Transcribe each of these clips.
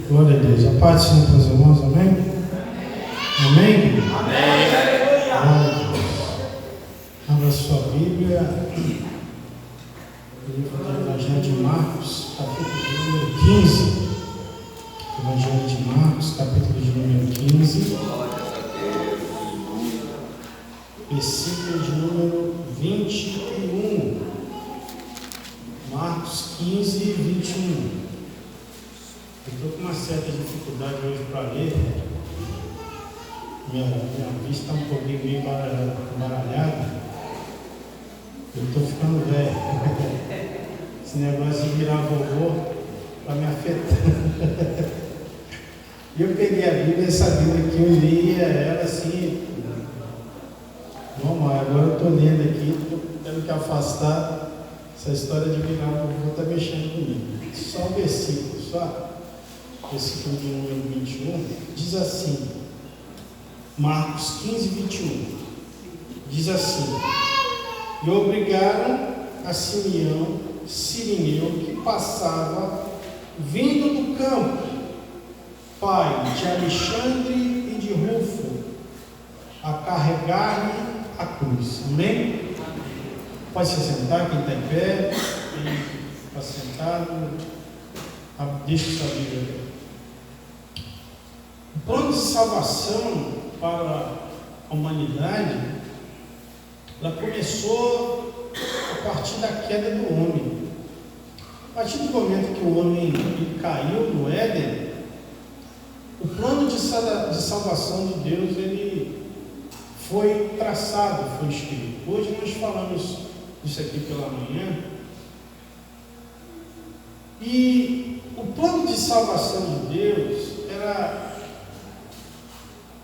Glória a Deus. A paz do Senhor para os irmãos, amém? Amém? Amém. Glória a Deus. Abra sua Bíblia, o livro do Evangelho de Marcos, capítulo de número 15. Evangelho de Marcos, capítulo de número 15. Versículo de número 21. Marcos 15, 21. Eu estou com uma certa dificuldade hoje para ler. Minha vista está um pouquinho meio embaralhada. Eu estou ficando velho. Esse negócio de virar vovô está me afetando. E eu peguei a Bíblia sabendo que eu lia ela assim. Vamos lá, agora eu estou lendo aqui, estou tendo que afastar. Essa história de virar vovô está mexendo comigo. Só o versículo, só. Versículo de número 21, diz assim, Marcos 15, 21, diz assim: e obrigaram a Simeão, Sirineu, que passava vindo do campo, pai de Alexandre e de Rufo, a carregar-lhe a cruz. Amém? Pode se sentar, quem está em pé, quem está sentado, deixa sua Bíblia aqui. O plano de salvação para a humanidade, ela começou a partir da queda do homem. A partir do momento que o homem caiu no Éden, o plano de salvação de Deus ele foi traçado, foi escrito. Hoje nós falamos isso aqui pela manhã. E o plano de salvação de Deus era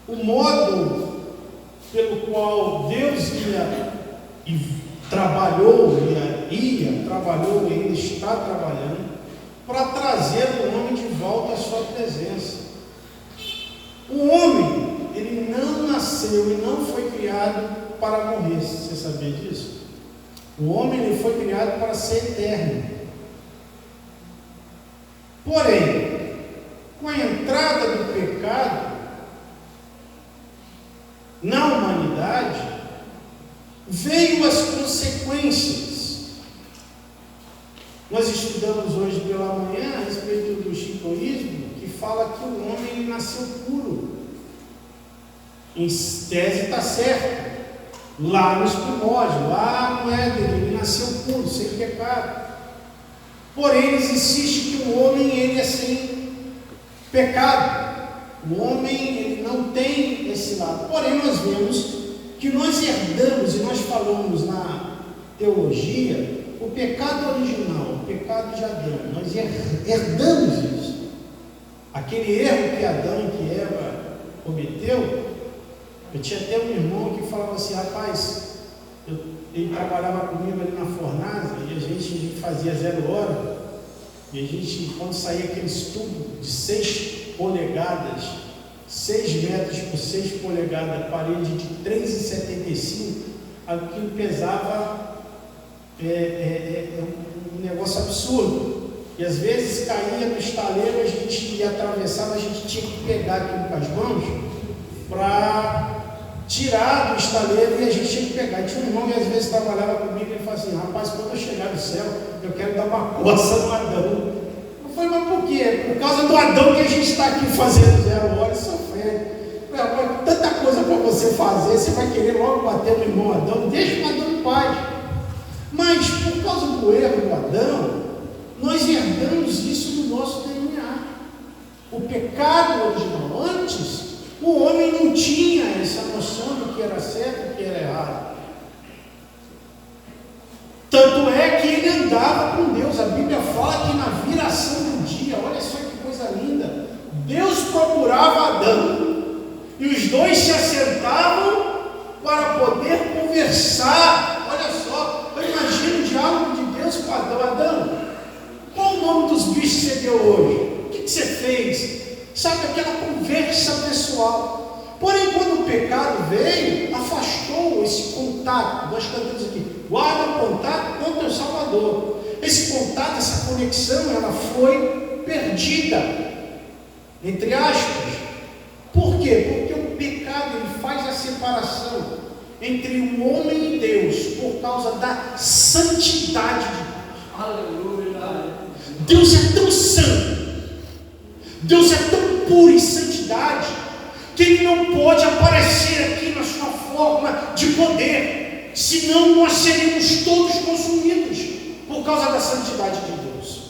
o modo pelo qual Deus trabalhou e ainda está trabalhando para trazer o homem de volta à sua presença. O homem, ele não nasceu e não foi criado para morrer. Você sabia disso? O homem ele foi criado para ser eterno. Porém, com a entrada do pecado na humanidade, veio as consequências. Nós estudamos hoje pela manhã a respeito do shintoísmo, que fala que o homem nasceu puro. Em tese está certo. Lá nos primórdios, lá no Éden, ele nasceu puro, sem pecado. Porém, eles insistem que o homem ele é sem pecado. O homem ele não tem esse lado. Porém, nós vemos que nós herdamos, e nós falamos na teologia, o pecado original, o pecado de Adão. Nós herdamos isso. Aquele erro que Adão e que Eva cometeu. Eu tinha até um irmão que falava assim, rapaz, ele trabalhava comigo ali na fornalha e a gente fazia 0 hora. E a gente, quando saía aqueles tubos de 6 polegadas, 6 metros por 6 polegadas, parede de 3,75, aquilo pesava um negócio absurdo. E às vezes caía no estaleiro, a gente ia atravessar, a gente tinha que pegar aquilo com as mãos para tirar do estaleiro e a gente tinha que pegar. E tinha um irmão que às vezes trabalhava comigo e ele falava assim, rapaz, quando eu chegar no céu, eu quero dar uma coça no Adão. Eu falei, mas por quê? Por causa do Adão que a gente está aqui fazendo 0 hora e sofrendo. Tanta coisa para você fazer, você vai querer logo bater no irmão Adão, deixa o Adão em paz. Mas por causa do erro do Adão, nós herdamos isso do nosso DNA. O pecado original, antes, o homem não tinha essa noção do que era certo e o que era errado. Tanto é que ele andava com Deus. A Bíblia fala que na viração do dia, olha só que coisa linda, Deus procurava Adão e os dois se assentavam para poder conversar. Olha só, eu imagino o diálogo de Deus com Adão. Adão, qual o nome dos bichos que você deu hoje? O que você fez? Sabe, aquela conversa pessoal. Porém, quando o pecado veio, afastou esse contato. Nós cantamos aqui, guarda o contato com o teu Salvador. Esse contato, essa conexão, ela foi perdida. entre aspas. Por quê? Porque o pecado ele faz a separação entre o homem e Deus por causa da santidade de Deus. Aleluia. Deus é tão santo, Deus é tão puro em santidade, que Ele não pode aparecer aqui na sua forma de poder, senão nós seríamos todos consumidos por causa da santidade de Deus.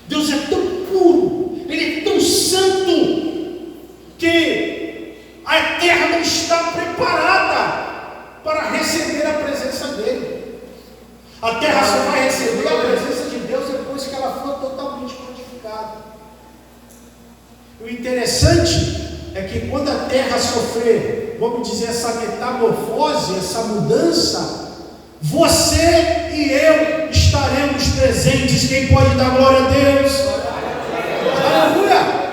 Deus é tão puro, Ele é tão santo, que a terra não está preparada para receber a presença dEle. A terra só vai receber a presença de Deus depois que ela for totalmente purificada. O interessante é que quando a terra sofrer, vamos dizer, essa metamorfose, essa mudança, você e eu estaremos presentes. Quem pode dar glória a Deus? Aleluia!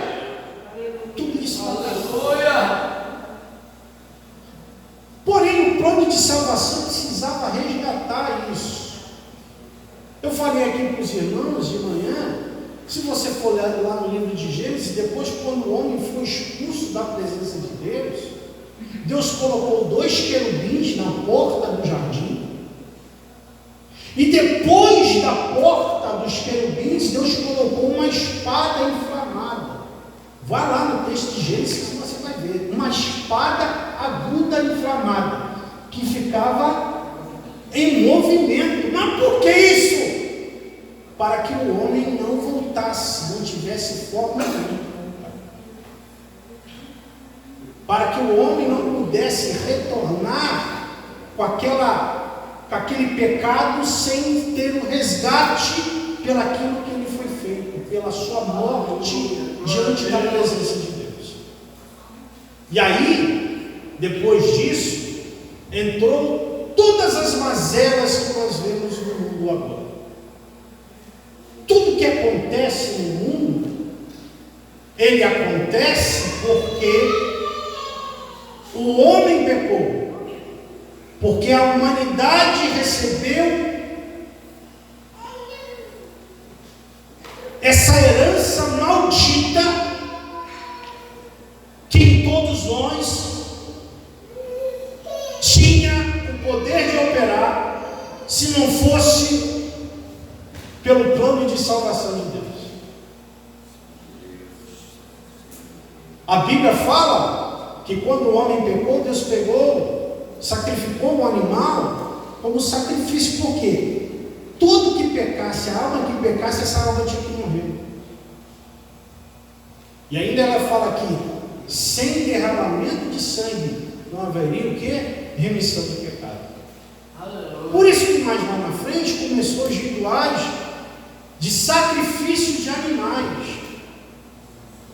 Tudo isso. Aleluia! Porém, o plano de salvação precisava resgatar isso. Eu falei aqui para os irmãos de manhã, se você for ler lá no livro de Gênesis, depois quando o homem foi expulso da presença de Deus, Deus colocou 2 querubins na porta do jardim, e depois da porta dos querubins, Deus colocou uma espada inflamada. Vai lá no texto de Gênesis que você vai ver, uma espada aguda inflamada, que ficava em movimento. Mas por que isso? Para que o homem não voltasse, não tivesse forma nenhuma. Para que o homem não pudesse retornar com aquele pecado sem ter um resgate pelaquilo que ele foi feito, pela sua morte diante da presença de Deus. E aí, depois disso, entrou todas as mazelas que nós vemos no mundo agora. Tudo que acontece no mundo, ele acontece porque o homem pecou, porque a humanidade recebeu essa herança maldita que em todos nós tinha o poder de operar, se não fosse pelo plano de salvação de Deus. A Bíblia fala que quando o homem pecou, Deus sacrificou um animal como sacrifício. Por quê? Tudo que pecasse, a alma que pecasse, essa alma tinha que morrer. E ainda ela fala aqui, sem derramamento de sangue não haveria o quê? Remissão do pecado. Por isso que mais lá na frente começou os rituais de sacrifício de animais.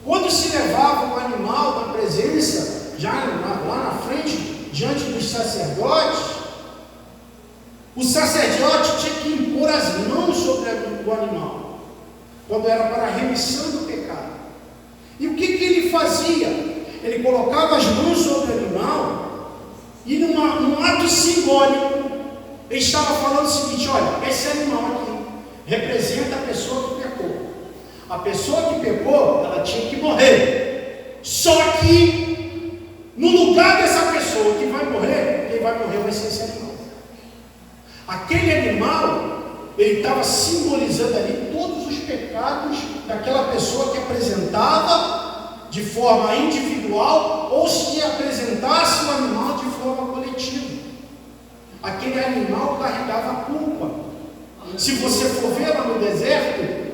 Quando se levava o animal na presença, já lá na frente, diante dos sacerdotes, o sacerdote tinha que impor as mãos sobre o animal, quando era para a remissão do pecado. E o que ele fazia? Ele colocava as mãos sobre o animal e num ato simbólico, ele estava falando o seguinte: olha, esse animal aqui representa a pessoa que pecou. A pessoa que pecou, ela tinha que morrer. Só que no lugar dessa pessoa que vai morrer, quem vai morrer vai ser esse animal. Aquele animal, ele estava simbolizando ali todos os pecados daquela pessoa que apresentava de forma individual, ou se apresentasse o animal de forma coletiva. Aquele animal carregava a culpa. Se você for ver lá no deserto,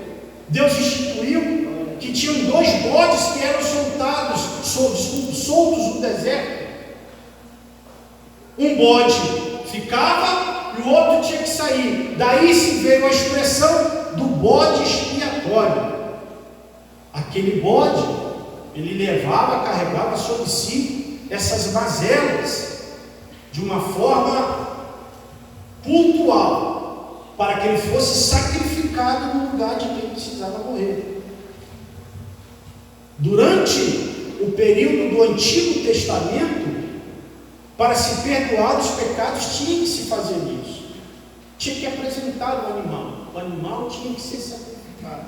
Deus instituiu que tinham 2 bodes que eram soltos no deserto. Um bode ficava e o outro tinha que sair. Daí se veio a expressão do bode expiatório. Aquele bode, ele carregava sobre si essas mazelas de uma forma pontual, para que ele fosse sacrificado no lugar de quem precisava morrer. Durante o período do Antigo Testamento, para se perdoar os pecados, tinha que se fazer isso. Tinha que apresentar o animal. O animal tinha que ser sacrificado.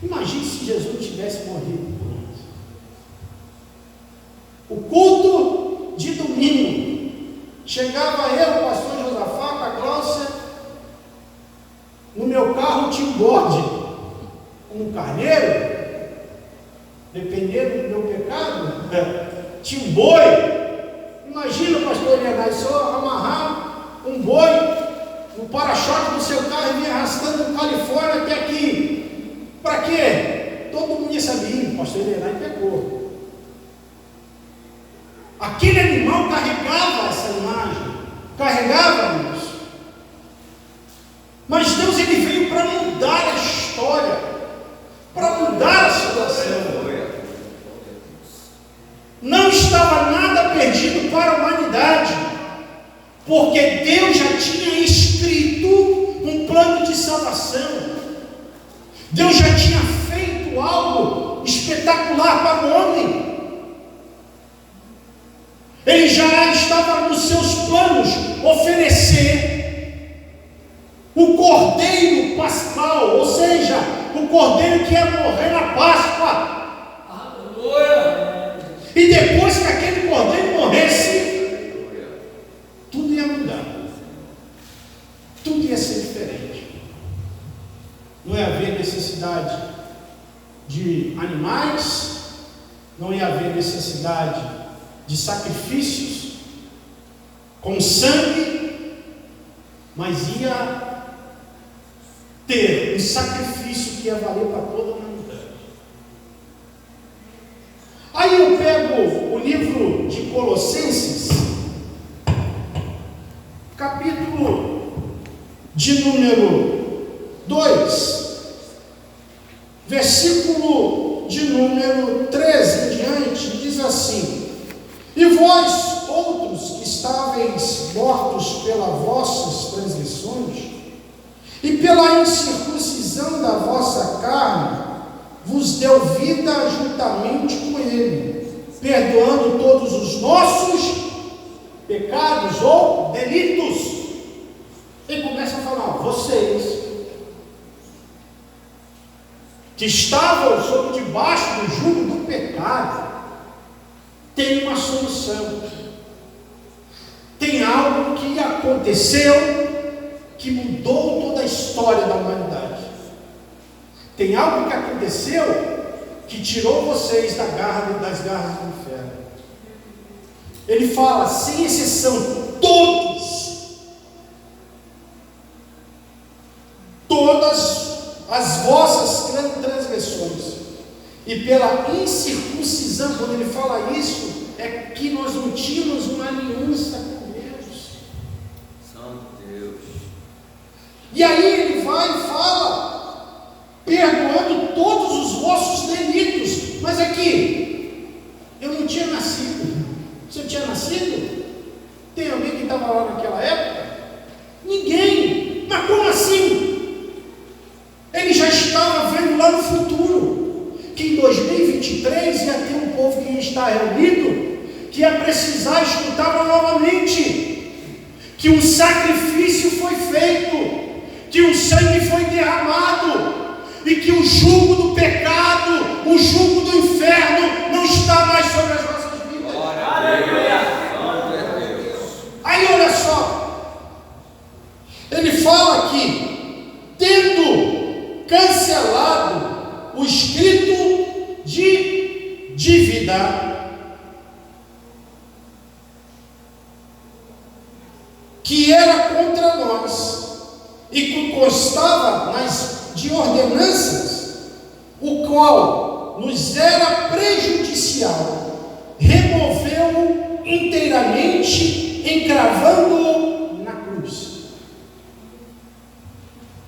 Imagine se Jesus não tivesse morrido por nós. O culto de domingo, chegava eu, o pastor Josafá, com a Gláucia, no meu carro tinha um bode, um carneiro, dependendo do meu pecado, tinha um boi. Imagina, pastor Leonardo, só amarrar um boi no para-choque do seu carro e vir arrastando do Califórnia até aqui. Para quê? Todo mundo ia saber, o pastor Leonardo pecou. Aquele animal carregava essa imagem, carregava isso. Mas Deus, ele veio para mudar a história, para mudar a situação. Não estava nada perdido para a humanidade, porque Deus já tinha escrito um plano de salvação. Deus já tinha feito algo espetacular para o homem. Ele já estava nos seus planos oferecer o Cordeiro Pascal, ou seja, o Cordeiro que ia morrer na Páscoa. Aleluia! E depois que aquele Cordeiro morresse, tudo ia mudar. Tudo ia ser diferente. Não ia haver necessidade de animais, não ia haver necessidade de sacrifícios com sangue, mas ia ter um sacrifício que ia valer para toda a humanidade. Aí eu pego o livro de Colossenses, capítulo de número 2, versículo de número 13 em diante, diz assim: e vós outros que estáveis mortos pelas vossas transgressões e pela incircuncisão da vossa carne, vos deu vida juntamente com ele, perdoando todos os nossos pecados ou delitos. Ele começa a falar: vocês que estavam sob debaixo do jugo do pecado, tem uma solução. Tem algo que aconteceu que mudou toda a história da humanidade. Tem algo que aconteceu que tirou vocês das garras do inferno. Ele fala, sem exceção, todas as vossas transgressões e pela incircuncisão. Quando ele fala isso, é que nós não tínhamos uma aliança com Deus. Santo Deus. E aí ele vai e fala, perdoando todos os vossos delitos. Mas aqui, eu não tinha nascido. Você tinha nascido? Tem alguém que estava lá naquela época? Ninguém. Mas como assim? Ele já estava vendo lá no futuro que em 2023 ia ter um povo que ia estar reunido, que ia precisar escutar novamente que um sacrifício foi feito, que o sangue foi derramado, e que o jugo do pecado, o jugo do inferno não está mais sobre as nossas vidas. Aí olha só, ele fala que, tendo cancelado o escrito de dívida que era contra nós e que constava de ordenanças, o qual nos era prejudicial, removeu-o inteiramente, encravando-o na cruz.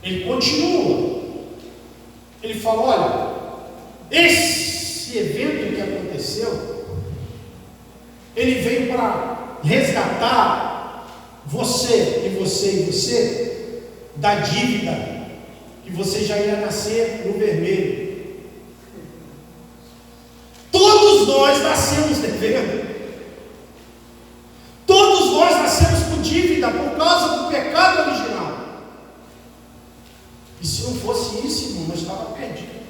Ele continua, ele fala: olha, esse evento que aconteceu, ele veio para resgatar você e você e você da dívida que você já ia nascer no vermelho. Todos nós nascemos devendo. Todos nós nascemos com dívida por causa do pecado original. E se não fosse isso, irmão, nós estávamos perdidos.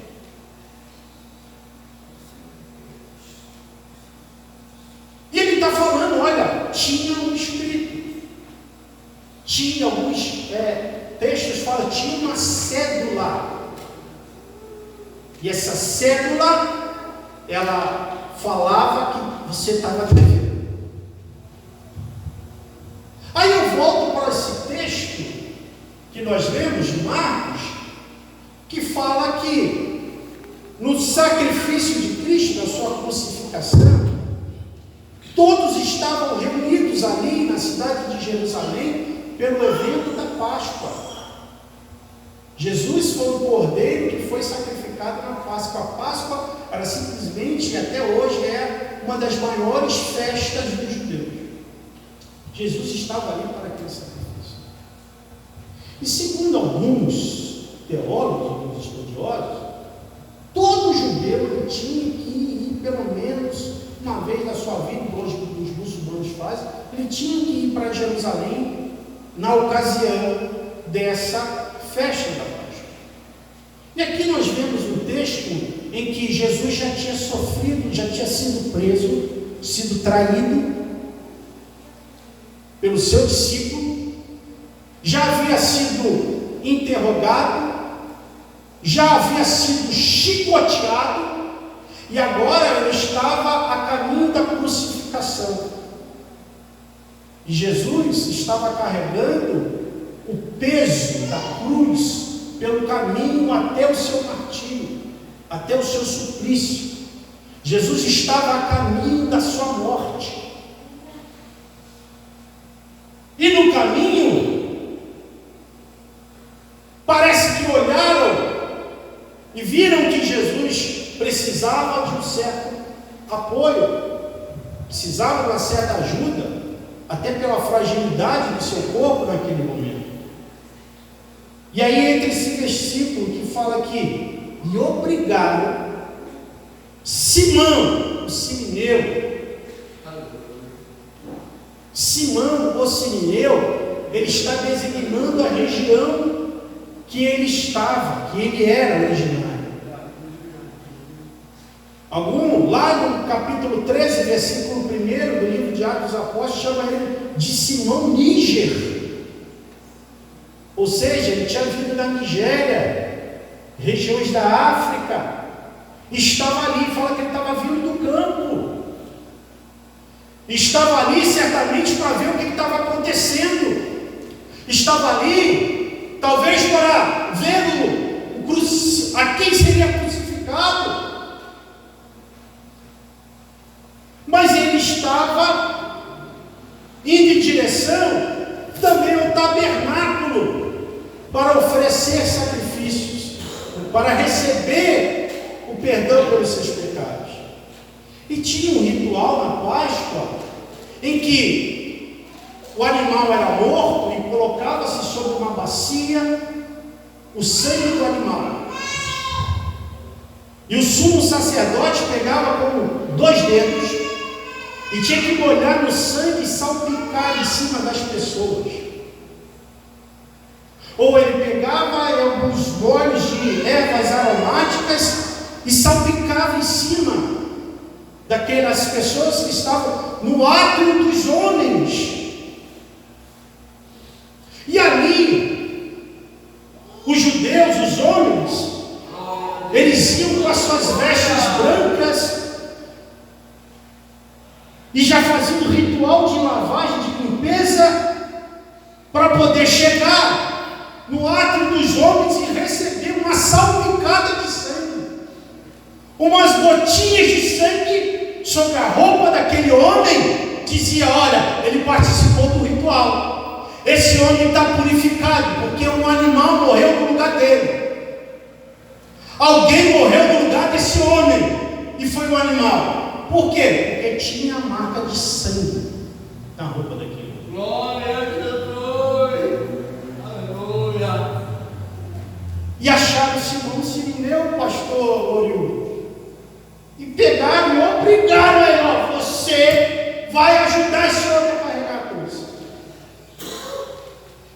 tinham escrito. Tinha alguns textos que falam, tinha uma cédula. E essa cédula, ela falava que você estava devendo. Aí eu volto para esse texto que nós lemos de Marcos, que fala que no sacrifício de Cristo, na sua crucificação, todos estavam reunidos ali na cidade de Jerusalém pelo evento da Páscoa. Jesus foi o cordeiro que foi sacrificado na Páscoa. A Páscoa era simplesmente, e até hoje é, uma das maiores festas dos judeus. Jesus estava ali para aquele sacrifício. E segundo alguns teólogos, alguns estudiosos, todo judeu tinha que ir pelo menos uma vez na sua vida, igual os muçulmanos fazem, ele tinha que ir para Jerusalém na ocasião dessa festa da Páscoa. E aqui nós vemos um texto em que Jesus já tinha sofrido, já tinha sido preso, sido traído pelo seu discípulo, já havia sido interrogado, já havia sido chicoteado, e agora ele estava a caminho da crucificação. E Jesus estava carregando o peso da cruz pelo caminho até o seu martírio, até o seu suplício. Jesus estava a caminho da sua morte. E no caminho, parece que olharam e viram que Jesus precisava de um certo apoio, precisava de uma certa ajuda, até pela fragilidade do seu corpo naquele momento. E aí entra esse versículo que fala aqui, e obrigaram Simão, o sirineu. Simão, o sirineu, ele está designando a região que ele estava, que ele era originário. Lá no capítulo 13, versículo 1 do livro de Atos dos Apóstolos, chama ele de Simão Níger. Ou seja, ele tinha vindo da Nigéria, regiões da África, estava ali, fala que ele estava vindo do campo, estava ali certamente para ver o que estava acontecendo, estava ali, talvez para ver a quem seria crucificado. Mas ele estava indo em direção também ao tabernáculo para oferecer sacrifícios, para receber o perdão pelos seus pecados. E tinha um ritual na Páscoa em que o animal era morto e colocava-se sobre uma bacia o sangue do animal. E o sumo sacerdote pegava com 2 dedos e tinha que molhar no sangue e salpicar em cima das pessoas. Ou ele pegava alguns molhos de ervas aromáticas e salpicava em cima daquelas pessoas que estavam no átrio dos homens. E ali, os judeus, os homens, eles iam com as suas vestes brancas e já faziam um ritual de lavagem, de limpeza, para poder chegar no átrio dos homens e receber uma salpicada de sangue, umas gotinhas de sangue sobre a roupa daquele homem. Dizia: olha, ele participou do ritual, esse homem está purificado, porque um animal morreu no lugar dele. Alguém morreu no lugar desse homem e foi um animal. Por quê? Porque tinha a marca de sangue na roupa daquele homem. Glória a Jesus! Aleluia! E acharam Simão sirineu, pastor Oriundo, e pegaram e obrigaram ele: ó, você vai ajudar esse homem a carregar a cruz.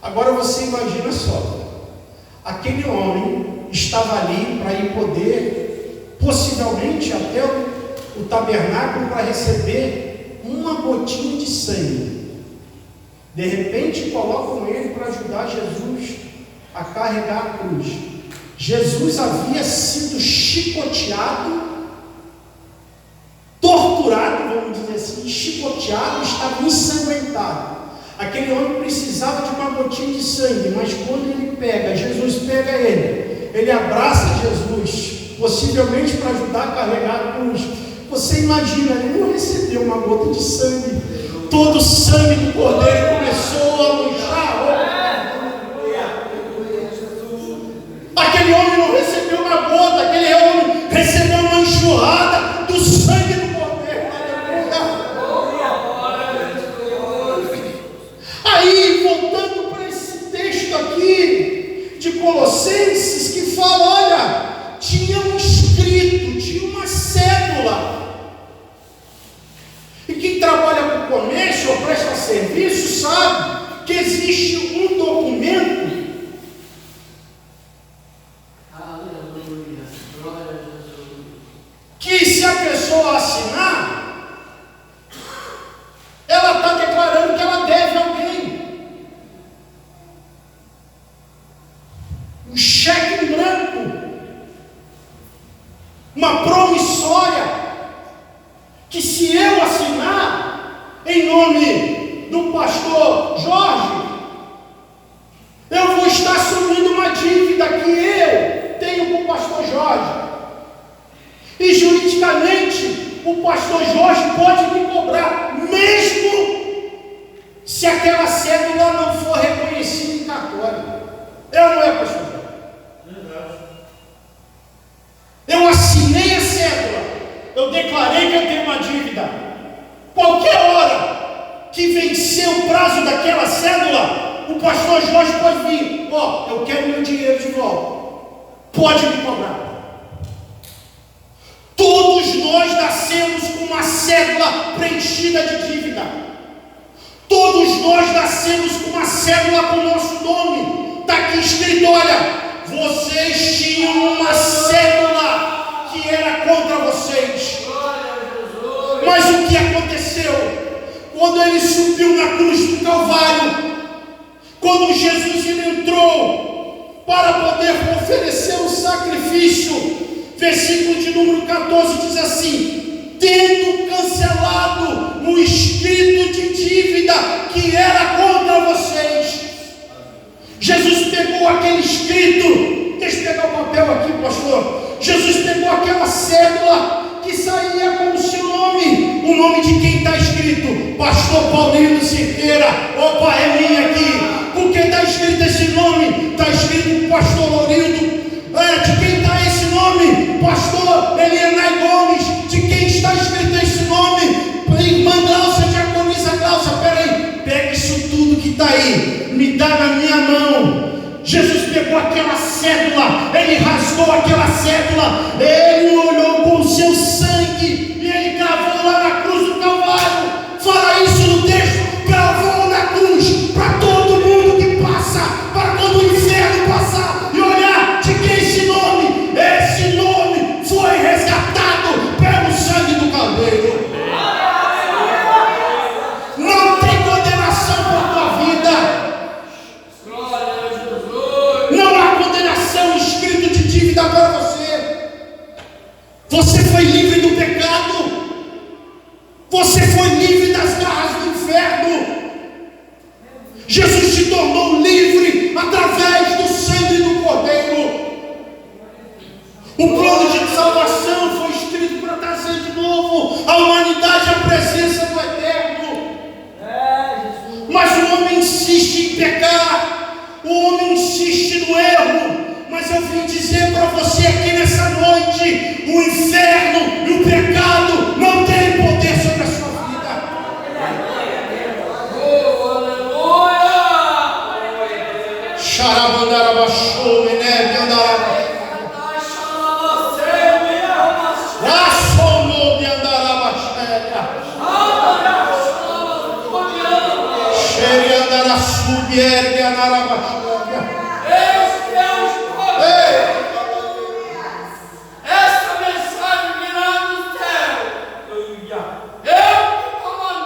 Agora você imagina só, aquele homem estava ali para ir poder, possivelmente até o tabernáculo, para receber uma gotinha de sangue. De repente colocam ele para ajudar Jesus a carregar a cruz. Jesus havia sido chicoteado, torturado, vamos dizer assim, chicoteado, estava ensanguentado. Aquele homem precisava de uma gotinha de sangue, mas quando ele pega, Jesus pega ele abraça Jesus, possivelmente para ajudar a carregar a cruz. Você imagina, ele não recebeu uma gota de sangue, todo o sangue do Cordeiro começou a manchar. Aquele homem não recebeu uma gota, aquele homem recebeu uma enxurrada do sangue do Cordeiro. Aí, voltando para esse texto aqui de Colossenses, que fala, olha, tinha um escrito, tinha uma cédula. E quem trabalha com comércio ou presta serviço sabe que existe um documento que, se a pessoa assinar, ela está declarando que ela deve a alguém. Um cheque em branco, uma promissória, que se eu assinar em nome do pastor Jorge, eu vou estar assumindo uma dívida que eu tenho com o pastor Jorge. E juridicamente, o pastor Jorge pode me cobrar, mesmo se aquela cédula não for reconhecida em cartório. Eu não é, pastor Jorge? Eu assinei a cédula, eu declarei que eu tenho uma dívida. Qualquer hora que vencer o prazo daquela cédula, o pastor Jorge pode vir, eu quero meu dinheiro de volta, pode me cobrar. Todos nós nascemos com uma cédula preenchida de dívida. Todos nós nascemos com uma cédula com o nosso nome. Está aqui escrito, olha, vocês tinham uma cédula que era contra vocês. Mas o que aconteceu? Quando ele subiu na cruz do Calvário, quando Jesus entrou para poder oferecer o sacrifício, versículo de número 14 diz assim: tendo cancelado o escrito de dívida que era contra vocês. Jesus pegou aquele escrito, deixa eu pegar o papel aqui, pastor. Jesus pegou aquela cédula que saía com o seu nome, o nome de quem está escrito, pastor Paulino Cerqueira. Opa, é minha aqui. Por que está escrito esse nome? Está escrito pastor Lourildo. De quem está esse nome? Pastor Elianai Gomes. De quem está escrito esse nome? Irmã Glaucia, diaconisa Glaucia. Peraí, pega isso tudo que está aí, me dá na minha mão. Jesus pegou aquela cédula, ele rasgou aquela cédula, ele olhou com o seu sangue e ele gravou lá na cruz do Calvário. Fala isso no texto, gravou na cruz para todo mundo que passa, para todo o inferno passar e olhar de quem esse nome. Esse nome foi resgatado pelo sangue do Cordeiro. Não tem condenação por tua vida. Não há condenação escrito de dívida para você. Você foi livre do pecado. Você foi livre das garras do inferno. Jesus te tornou livre através do sangue do Cordeiro. O plano de salvação foi escrito para trazer de novo a humanidade à presença do Eterno. Mas o homem insiste em pecar, o homem insiste no erro. Mas eu vim dizer para você aqui nessa noite: o inferno e o pecado não têm poder sobre a sua vida. Xarabandarabachou, Menebe, andarabachou. Ergue a Narabachória. Esta mensagem virá do céu. Eu que comando.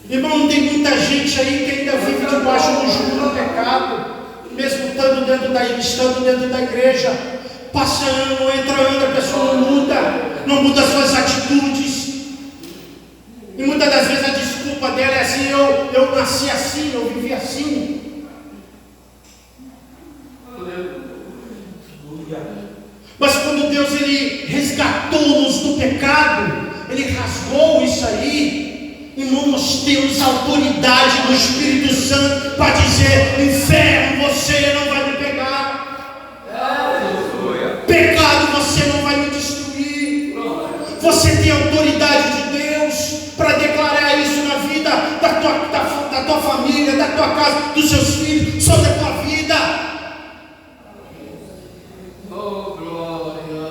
Irmão, tem muita gente aí que ainda vive debaixo do jugo do pecado, mesmo estando dentro da igreja. Passa ano, entra ano, a pessoa não muda suas atitudes. E muitas das vezes a desculpa dela é assim: eu nasci assim, eu vivi assim. Mas quando Deus ele resgatou-nos do pecado, Ele rasgou isso aí, irmão, nós temos autoridade do Espírito Santo para dizer: inferno, você não vai me pegar, pecado, você não vai me destruir. Você tem autoridade de Deus para declarar isso na vida da tua família, da tua casa, dos seus filhos, sobre a tua vida.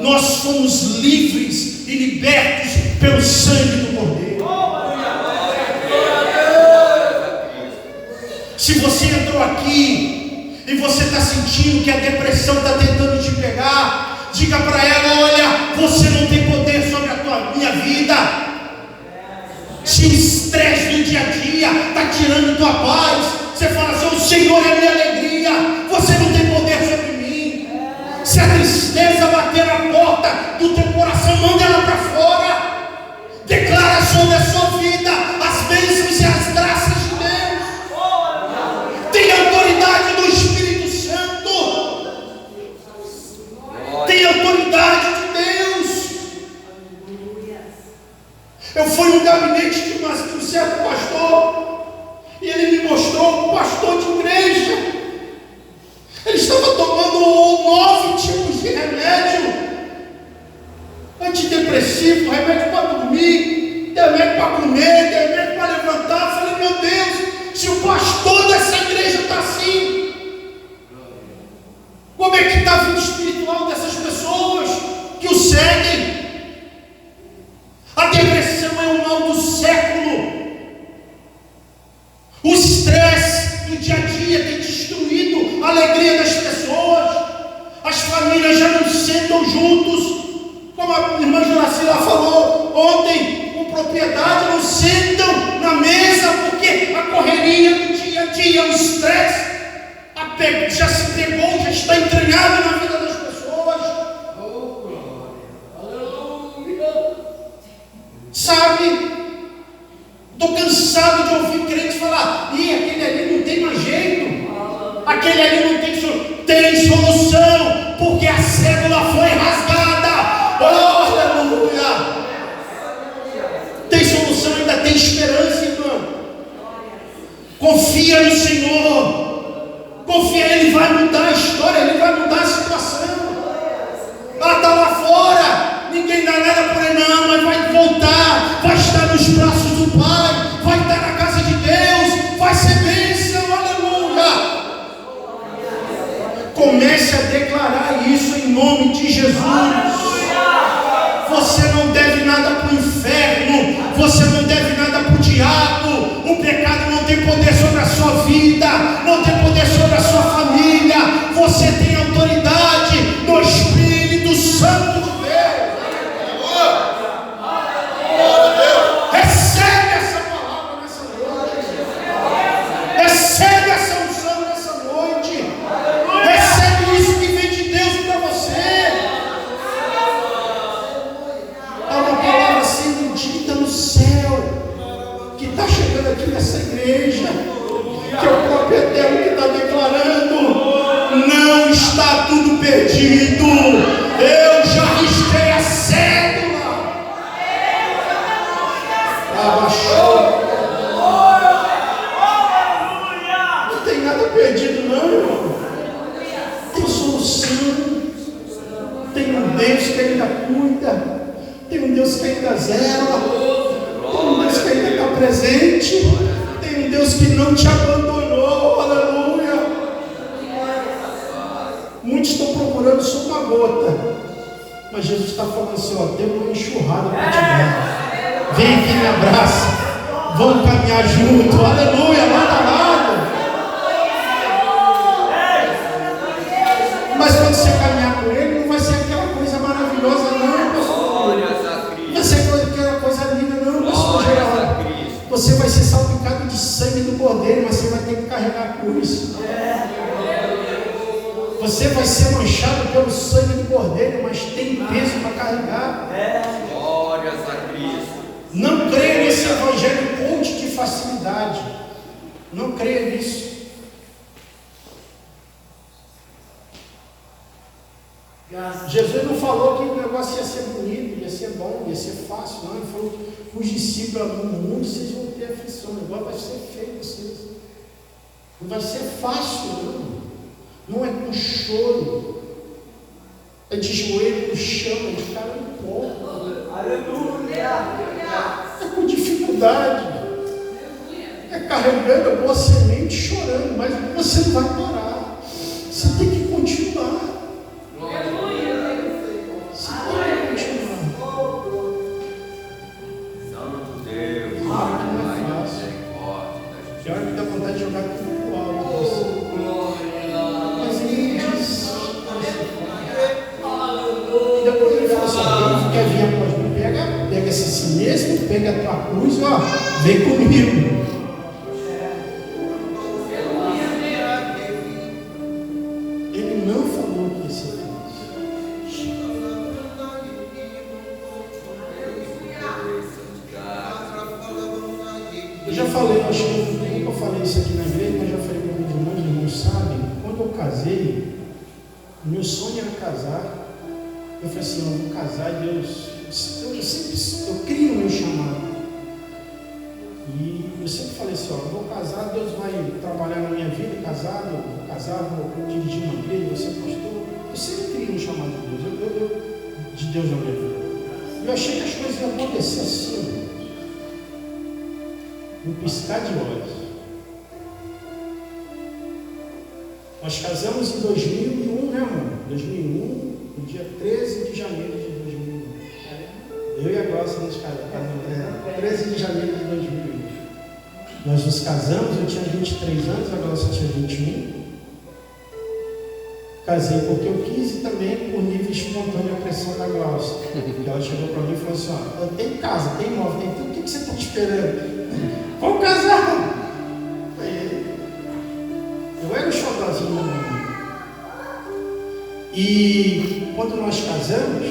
Nós fomos livres e libertos pelo sangue do Cordeiro. Se você entrou aqui e você está sentindo que a depressão está tentando te pegar, diga para ela: olha, você não tem poder sobre a minha vida. Se o estresse do dia a dia está tirando tua paz, você fala assim: o Senhor é minha alegria. Você não tem poder sobre mim. Se a tristeza bater na porta do teu coração, manda ela para fora. Declara sobre a sua vida as bênçãos e as graças de Deus. Tem autoridade do Espírito Santo. Tem autoridade de Deus. Eu fui no gabinete de um certo pastor, e ele me mostrou um pastor de igreja. Ele estava tomando 9 tipos de remédio: antidepressivo, remédio para dormir, remédio para comer, remédio para levantar. Eu falei: meu Deus, se o pastor dessa igreja está assim, como é que está a vida espiritual dessas pessoas que o seguem? A depressão é o mal do século. O estresse do dia a dia tem destruído a alegria das pessoas. As famílias já não sentam juntos, como a irmã Juracila falou ontem, com propriedade, não sentam na mesa, porque a correria do dia a dia, o estresse, já se pegou, já está entranhado na vida das pessoas. Sabe, estou cansado de ouvir crentes falar: aquele ali não tem mais jeito, aquele ali não tem solução. Tem solução, porque a cédula foi rasgada. Oh, aleluia! Tem solução, ainda tem esperança, irmão. Confia no Senhor. Confia, Ele vai mudar a história, Ele vai mudar a situação. Está lá fora, ninguém dá nada por ele, não, mas vai voltar, vai estar nos braços do Pai, vai estar na casa de Deus, vai ser bênção, aleluia. Comece a declarar isso em nome de Jesus. Você não deve nada para o inferno, você não deve nada para o diabo. O pecado não tem poder sobre a sua vida, não tem poder sobre a sua família. Você tem autoridade no Espírito Santo de Deus. Recebe essa palavra nessa noite. Recebe essa unção nessa noite. Recebe isso que vem de Deus para você. Há uma palavra sendo dita no céu, que está chegando aqui nessa igreja, que é o próprio Eterno que está declarando: não está tudo perdido. Eu já risquei a cédula. Abaixou. Não tem nada perdido, não, irmão. Tem solução. Tem um Deus que ainda cuida. Tem um Deus que ainda zela. Tem um Deus que ainda está presente. Tem um Deus que não te abandonou. Aleluia. Muitos estão procurando só uma gota, mas Jesus está falando assim: ó, tem uma enxurrada para te dar. Vem aqui, me abraça. Vamos caminhar junto. Aleluia, lado a lado. Mas quando você caminhar com Ele, não vai ser aquela coisa maravilhosa, não, pastor. Não vai ser aquela coisa linda, não, pastor. Você vai ser salpicado de sangue do Cordeiro, mas você vai ter que carregar a cruz. Você vai ser manchado pelo sangue do Cordeiro, mas tem peso para carregar. Glórias a Cristo. Não creia nesse evangelho coach de facilidade. Não creia nisso. Jesus não falou que o negócio ia ser bonito, ia ser bom, ia ser fácil, não. Ele falou que os discípulos no mundo vocês vão ter aflição, o negócio vai ser feio vocês. Não vai ser fácil, não. Não é com choro, é de joelho no chão, é de cara no pó. Aleluia! É com dificuldade, é carregando a boa semente, chorando, mas você não vai parar. Você tem que continuar. Pior que dá vontade de jogar tudo pro alto. Mas ele disse. E depois ele falou assim: quer vir após mim? Pega esse si mesmo, pega a tua cruz, ó, vem comigo. Ele não falou que ia ser feliz. Eu já falei, acho que eu falei isso aqui na igreja, mas já falei para alguns irmãos sabem, quando eu casei, meu sonho era casar. Eu falei assim, eu vou casar, Deus, eu crio o meu chamado. E eu sempre falei assim, eu vou casar, Deus vai trabalhar na minha vida, casado, vou casar, vou dirigir uma igreja, vou ser pastor. Eu sempre crio um chamado de Deus na minha vida. E eu achei que as coisas iam acontecer assim, no piscar de olhos. Nós casamos em 2001, né, amor? 2001, no dia 13 de janeiro de 2001. Eu e a Glaucia nos casamos, 13 de janeiro de 2001. Nós nos casamos, eu tinha 23 anos, a Glaucia tinha 21. Casei porque eu quis e também por livre e espontânea pressão da Glaucia. Ela chegou para mim e falou assim, ó, tem casa, tem imóvel, tem tudo, o que você está esperando? Vamos casar! Eu era um xodózinho da minha mãe. E quando nós casamos,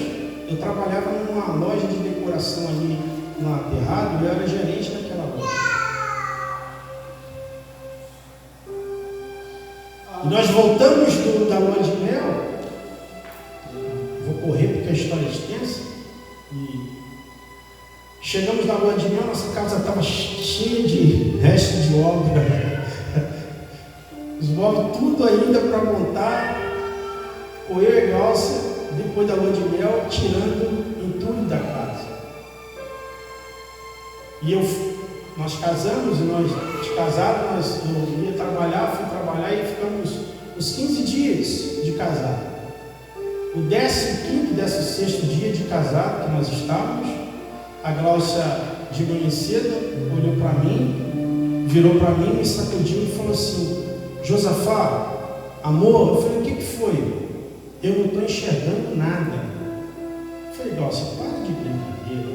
eu trabalhava numa loja de decoração ali no Aterrado, e eu era gerente daquela loja. E nós voltamos da lua de mel. Vou correr porque a história é extensa. E chegamos na lua de mel, nossa casa estava cheia de restos de obra. Os móveis, tudo ainda para montar. Eu e a Glaucia, depois da lua de mel, tirando entulho da casa. E nós casamos, e nós casados, eu ia trabalhar, fui trabalhar e ficamos os 15 dias de casado. O 15º, 16º dia de casado que nós estávamos, a Glaucia de manhã cedo olhou para mim, virou para mim, me sacudiu e falou assim, Josafá, amor, eu falei, o que foi? Eu não estou enxergando nada. Eu falei, Glaucia, para de brincadeira.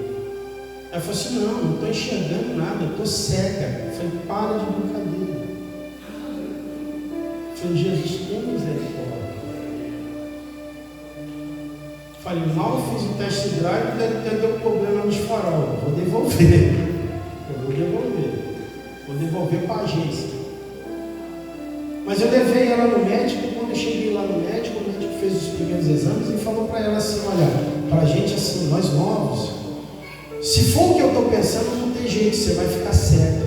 Ela falou assim, não estou enxergando nada, eu estou cega. Eu falei, para de brincadeira. Eu falei, Jesus, tem misericórdia. Eu falei, mal fiz o test drive, deu problema nos farol. Vou devolver. Vou devolver para a agência. Mas eu levei ela no médico. Quando eu cheguei lá no médico, o médico fez os primeiros exames e falou para ela assim, olha, para a gente assim, nós novos, se for o que eu estou pensando, não tem jeito, você vai ficar cega.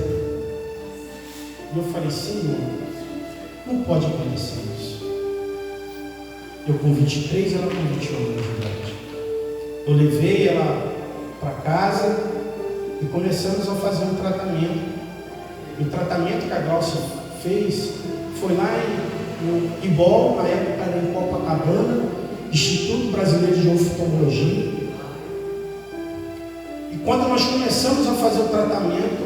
E eu falei, Senhor, não pode acontecer isso. Eu com 23, ela com 21 anos de idade. Eu levei ela para casa e começamos a fazer um tratamento. E o tratamento que a Glaucia fez foi lá no IBOL, na época era em Copacabana, Instituto Brasileiro de Oftalmologia. E quando nós começamos a fazer o tratamento,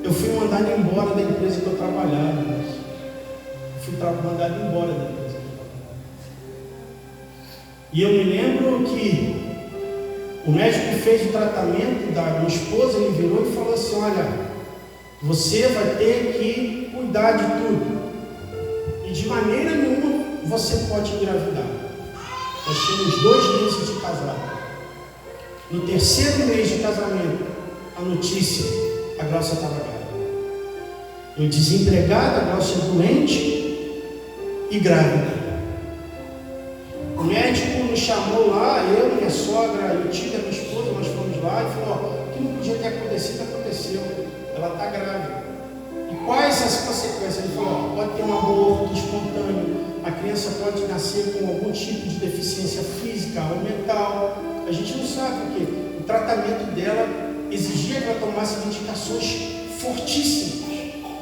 eu fui mandado embora da empresa que eu trabalhava. Fui mandado embora da empresa que eu trabalhava. E eu me lembro que o médico que fez o tratamento da minha esposa, ele virou e falou assim, olha, Você vai ter que cuidar de tudo. E de maneira nenhuma você pode engravidar. Nós tínhamos 2 meses de casado. No 3º mês de casamento, a notícia, a Glaucia estava grávida. Eu desempregado, a Glaucia doente e grávida. O médico nos chamou lá, eu, minha sogra e o tio da minha esposa, nós fomos lá e falou, o que não podia ter acontecido, aconteceu. Ela está grávida. E quais as consequências? Ele falou, pode ter um aborto espontâneo, a criança pode nascer com algum tipo de deficiência física ou mental. A gente não sabe porque o tratamento dela exigia que ela tomasse medicações fortíssimas.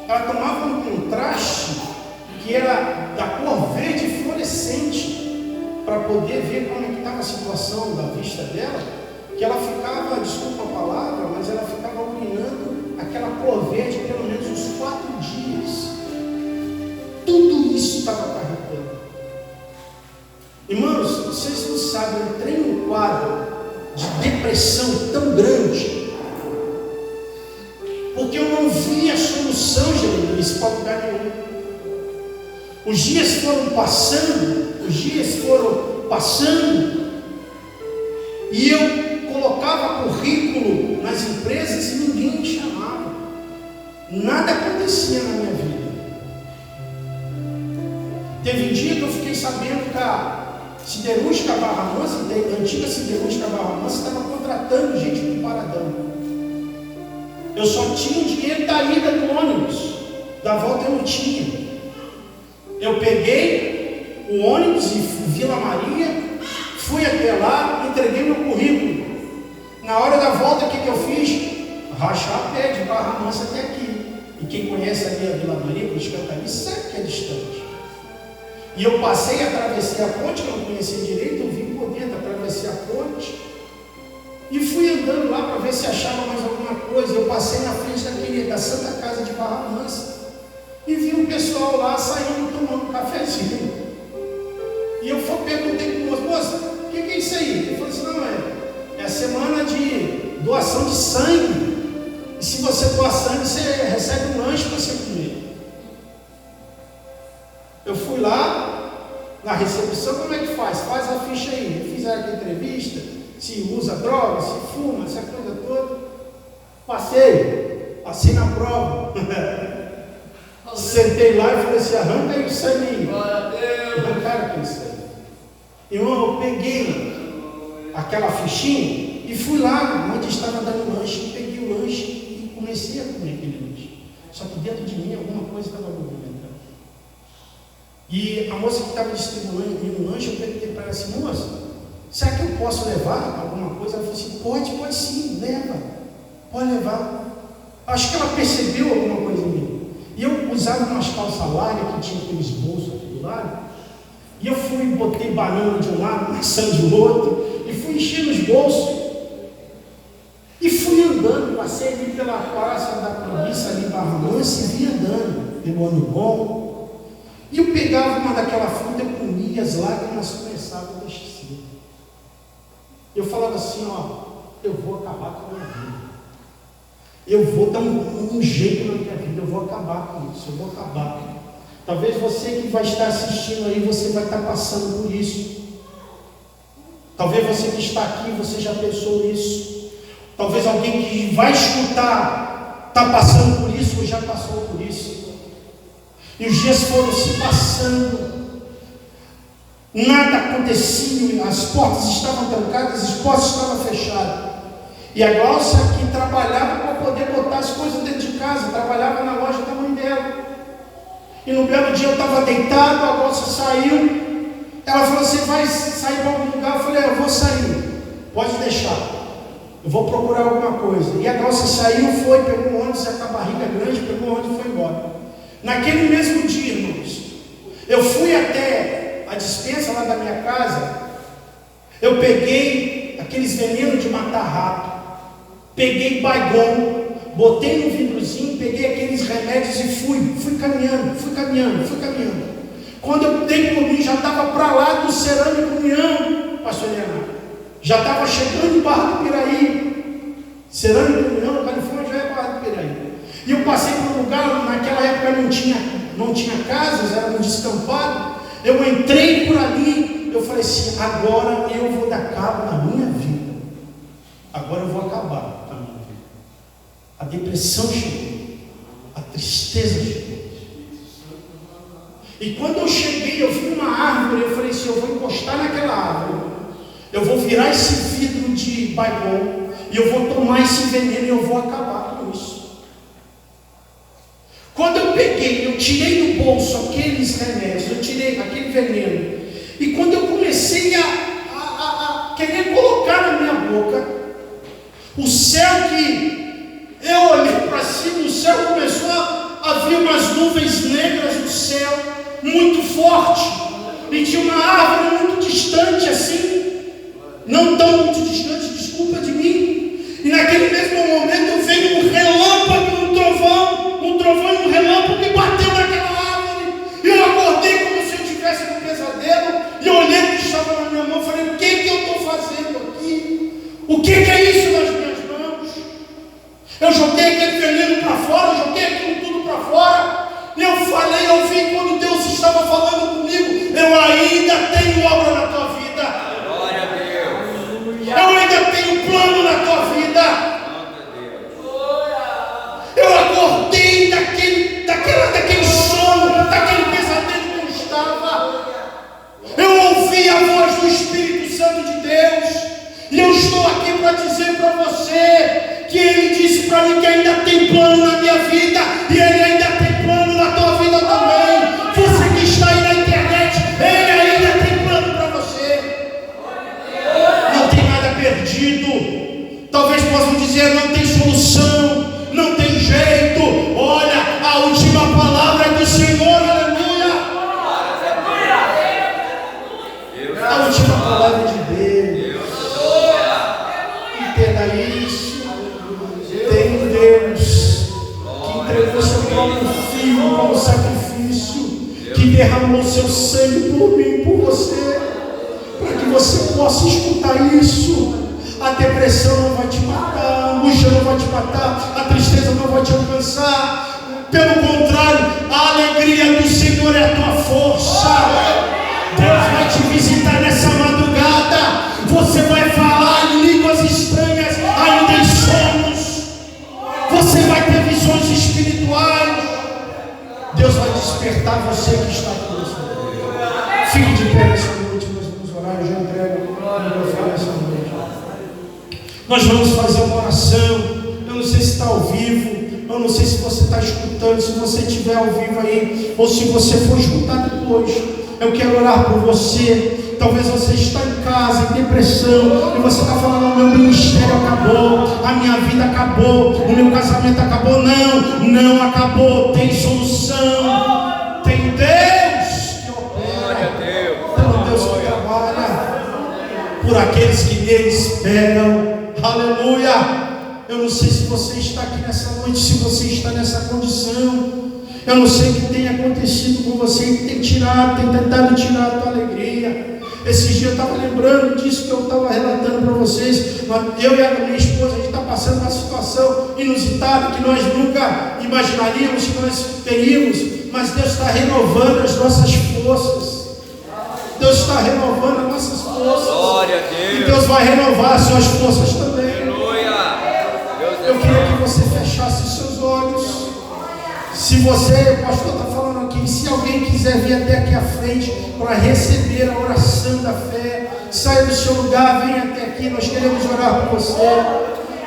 Ela tomava um contraste que era da cor verde fluorescente para poder ver como é que estava a situação da vista dela, que ela ficava, desculpa a palavra, mas ela ficava urinando aquela cor verde pelo menos uns 4 dias. Tudo isso estava acarretando. Irmãos, vocês não sabem, eu entrei num quadro de depressão tão grande, porque eu não via solução, Jeremias, para lugar nenhum. Os dias foram passando, e eu colocava currículo nas empresas e ninguém me chamava. Nada acontecia na minha vida. Teve um dia que eu fiquei sabendo que a Siderúrgica Barra Mansa, a antiga Siderúrgica Barra Mansa, estava contratando gente para o Paradão. Eu só tinha o dinheiro da ida do ônibus, da volta eu não tinha. Eu peguei o ônibus em Vila Maria, fui até lá, entreguei meu currículo. Na hora da volta, o que eu fiz? Rachar a pé de Barra Mansa até aqui. E quem conhece ali a Vila Maria, que os cantalistas, sabe que é distante. E eu passei, atravessei a ponte, que eu não conhecia direito, eu vim por dentro, atravessei a ponte e fui andando lá para ver se achava mais alguma coisa. Eu passei na frente da Santa Casa de Barra Mansa e vi um pessoal lá saindo, tomando um cafezinho. E eu perguntei para o moço, o que é isso aí? Ele falou assim, não, é a semana de doação de sangue. E se você doar sangue, você recebe um lanche para você comer. Eu fui lá na recepção, como é que faz? Faz a ficha aí. Fizeram aqui entrevista, se usa droga, se fuma, essa coisa toda. Passei na prova. Sentei lá e falei assim, arranca aí o sangue. Arrancaram aquele sangue. Irmão, eu peguei aquela fichinha e fui lá onde estava dando lanche, peguei o lanche e comecei a comer aquele lanche. Só que dentro de mim alguma coisa estava movimentando. E a moça que estava distribuindo o lanche, eu perguntei para ela assim, moça, será que eu posso levar alguma coisa? Ela falou assim, pode sim, leva, pode levar. Acho que ela percebeu alguma coisa em mim. E eu usava umas calças largas que tinha aqueles bolsos aqui do lado, e eu fui e botei banana de um lado, maçã do outro, e fui enchendo os bolsos, e fui andando, passei ali pela praça da Preguiça, ali em Barra Mansa, e vim andando, pelo ano bom. E eu pegava uma daquela fruta, eu comia, as lágrimas começavam a descer. Eu falava assim, eu vou acabar com a minha vida. Eu vou dar um jeito na minha vida, eu vou acabar com isso, eu vou acabar. Talvez você que vai estar assistindo aí, você vai estar passando por isso. Talvez você que está aqui, você já pensou isso. Talvez alguém que vai escutar, está passando por isso ou já passou por isso. E os dias foram se passando, nada acontecia, as portas estavam trancadas, as portas estavam fechadas. E a Glaucia que trabalhava para poder botar as coisas dentro de casa, trabalhava na loja da mãe dela. E no belo dia eu estava deitado, a Glaucia saiu, ela falou, você vai sair para algum lugar? Eu falei, eu vou sair, pode deixar, eu vou procurar alguma coisa. E a Glaucia saiu, foi, pegou um ônibus, com a barriga grande, pegou um ônibus e foi embora. Naquele mesmo dia, irmãos, eu fui até a despensa lá da minha casa, eu peguei aqueles venenos de matar rato, peguei Baygon, botei no vidrozinho, peguei aqueles remédios e fui caminhando. Quando eu dei por mim, já estava para lá do Cerâmico União, pastor Leonardo, já estava chegando em Barra do Piraí. Cerâmico União, Califórnia, já é Barra do Piraí. E eu passei por um lugar, naquela época não tinha casas, era um descampado. Eu entrei por ali, eu falei assim, agora eu vou dar cabo da minha vida. Agora eu vou acabar com a minha vida. A depressão chegou, a tristeza chegou. E quando eu cheguei, eu vi uma árvore, eu falei assim, eu vou encostar naquela árvore, eu vou virar esse vidro de Baygon, e eu vou tomar esse veneno e eu vou acabar com isso. Quando eu peguei, eu tirei do bolso aqueles remédios, eu tirei aquele veneno, e quando eu comecei a querer colocar na minha boca, o céu que eu olhei para cima, o céu começou a vir umas nuvens negras no céu, muito forte, e tinha uma árvore muito distante assim, não tão muito distante, desculpa de mim, e naquele mesmo momento veio um relâmpago, um trovão e um relâmpago que bateu naquela árvore, e eu acordei como se eu tivesse um pesadelo, e eu olhei o que estava na minha mão, falei, o que eu estou fazendo aqui? O que é isso nas minhas mãos? Eu joguei aquele veneno para fora, eu joguei aquilo tudo para fora, e eu falei, eu vi quando Deus estava falando comigo, eu ainda tenho obra na tua vida. Glória a Deus. Eu ainda tenho plano na tua vida. Eu acordei daquele sono, daquele pesadelo que eu estava. Eu ouvi a voz do Espírito Santo de Deus. E eu estou aqui para dizer para você que Ele disse para mim que ainda tem plano na minha vida. E Ele ainda tem plano na tua vida também. Você que está aí na internet, Ele ainda tem plano para você. Não tem nada perdido. Talvez possam dizer, não tem solução, não tem jeito. Olha, a última palavra é do Senhor, aleluia. A última palavra é de Deus. Entenda isso. Tem um Deus que entregou seu próprio filho como sacrifício, que derramou seu sangue por mim e por você, para que você possa escutar isso. A depressão não vai te matar, a angústia não vai te matar, a tristeza não vai te alcançar. Pelo contrário, a alegria do Senhor é a tua força. Deus vai te visitar nessa madrugada. Você vai falar em línguas estranhas, ainda em sonhos. Você vai ter visões espirituais. Deus vai despertar você que está aqui nessa noite. Fique de pé nessa noite, nós vamos orar. Eu já entrego o microfone nessa noite. Nós vamos fazer uma oração. Eu não sei se está ao vivo, eu não sei se você está escutando, se você estiver ao vivo aí, ou se você for escutar depois. Eu quero orar por você. Talvez você está em casa, em depressão, e você está falando, o meu ministério acabou, a minha vida acabou, o meu casamento acabou. Não acabou. Tem solução. Tem Deus que opera. Tem Deus que trabalha por aqueles que nele esperam. Aleluia. Eu não sei se você está aqui nessa noite, se você está nessa condição. Eu não sei o que tem acontecido com você, que tem tentado tirar a tua alegria. Esses dias eu estava lembrando disso que eu estava relatando para vocês. Eu e a minha esposa, a gente está passando uma situação inusitada que nós nunca imaginaríamos que nós teríamos. Mas Deus está renovando as nossas forças. Deus está renovando as nossas forças. Glória a Deus. E Deus vai renovar as suas forças também. Aleluia. Eu queria que você fechasse os seus olhos. Se você, o pastor está falando aqui, se alguém quiser vir até aqui à frente para receber a oração da fé, saia do seu lugar, venha até aqui, nós queremos orar por você.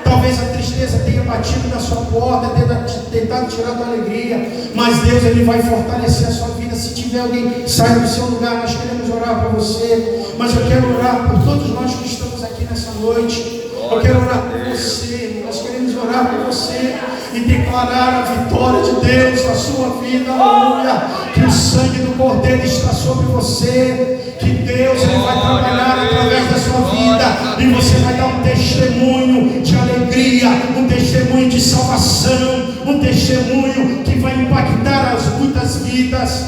Talvez a tristeza tenha batido na sua porta, tenha tentado tirar a tua alegria, mas Deus Ele vai fortalecer a sua vida. Se tiver alguém, saia do seu lugar, nós queremos orar por você. Mas eu quero orar por todos nós que estamos aqui nessa noite. Eu quero orar por você, nós queremos orar por você e declarar a vitória de Deus na sua vida, aleluia. Que o sangue do Cordeiro está sobre você, que Deus Ele vai trabalhar através da sua vida e você vai dar um testemunho de alegria, um testemunho de salvação, um testemunho que vai impactar as muitas vidas.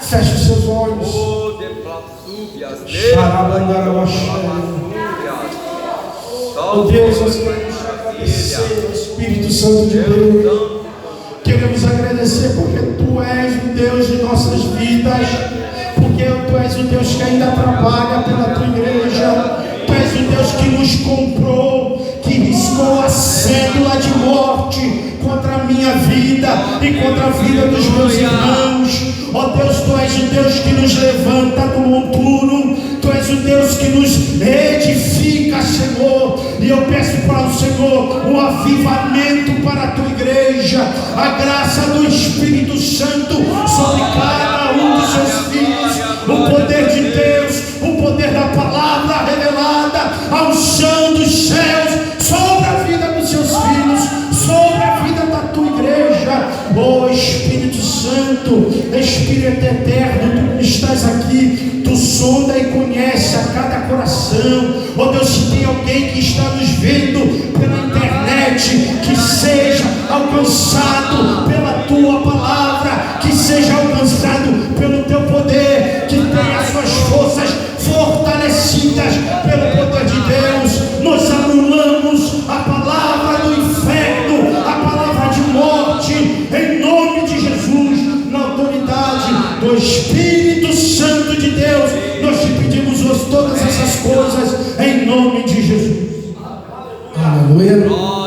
Feche os seus olhos. Oh Deus, nós queremos te agradecer. Espírito Santo de Deus, queremos agradecer porque Tu és o Deus de nossas vidas, porque Tu és o Deus que ainda trabalha pela Tua igreja. Tu és o Deus que nos comprou, que riscou a cédula de morte contra a minha vida e contra a vida dos meus irmãos. Ó Deus, Tu és o Deus que nos levanta do monturo, Tu és o Deus que nos edifica, Senhor. E eu peço para o Senhor um avivamento para a Tua igreja, a graça do Espírito Santo sobre cada um dos Seus filhos, o poder de Deus, o poder da palavra revelada, a unção dos céus sobre a vida dos Seus filhos, sobre a vida da Tua igreja. Ó Espírito Santo, Espírito eterno, Tu estás aqui, Tu sonda e conhece a cada coração. Ó Deus, se tem alguém que está nos vendo pela internet, que seja alcançado pela Tua palavra, que seja alcançado pelo Teu poder, que tenha as suas forças fortalecidas pelo poder de Deus. Nós anulamos a palavra do inferno, a palavra de morte, em nome de Jesus, na autoridade do Espírito Santo de Deus. Nós Te pedimos todas essas coisas em nome de Jesus. Aleluia.